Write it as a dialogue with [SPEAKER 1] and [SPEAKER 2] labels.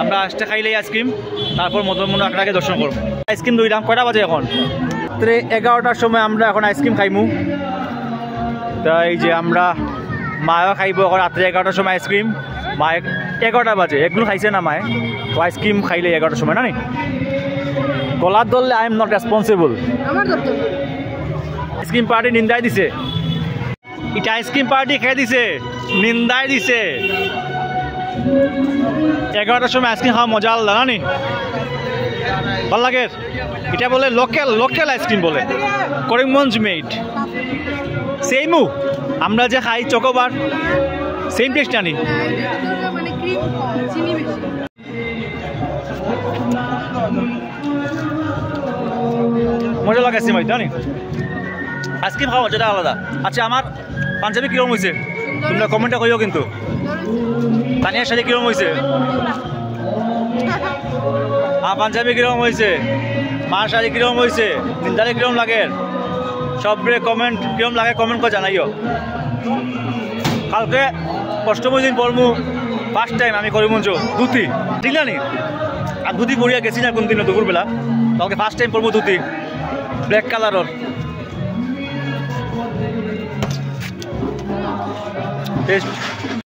[SPEAKER 1] আমরা আসতে খাইলে আইসক্রিম, তারপর মদন মোহন আখড়াকে দর্শন করবো। আইসক্রিম দইলাম, কয়টা বাজে এখন? রাত্রে 11টার সময় আমরা এখন আইসক্রিম খাইমু। তাই যে আমরা মায়ও খাইব এখন রাত্রে 11টার সময় আইসক্রিম। মায়ে 11টা বাজে, এগুলো খাইছে না মায়ে, তো আইসক্রিম খাইলে 11টার সময় না নি গলার ধরলে I am not responsible. Ice cream party নিন্দাই দিছে, এটা আইসক্রিম পার্টি খেয়ে দিছে, নিন্দাই দিছে। 11টার সময় আইসক্রিম খাওয়া মজা আলাদা না নি, ভাল লাগে। এটা বলে লোকাল আইসক্রিম বলে, করিমগঞ্জ মেড। সেমু আমরা যে খাই চকোবার, সেম টেস্ট আনি। মজা লাগে আইসক্রিম জানি, আইসক্রিম খাওয়া মজাটা আলাদা। আচ্ছা আমার পাঞ্জাবি কিরকম হয়েছে তোমরা কমেন্টে কইও কিন্তু। তানিয়ার সাথে কিরকম হয়েছে, পাঞ্জাবি কিরকম হয়েছে, মার শাড়ি কিরকম হয়েছে, নিন্দারে কিরকম লাগে, সবরে কমেন্ট কিরকম লাগে কমেন্ট করে জানাইও। কালকে অষ্টমী দিন পড়মু, ফার্স্ট টাইম আমি করিমগঞ্জ ধুতি দিলানি, আর ধুতি পরিয়া গেছি না কোন দিন দুপুরবেলা, কালকে ফার্স্ট টাইম পড়বো ধুতি ব্ল্যাক কালারের। টেস্ট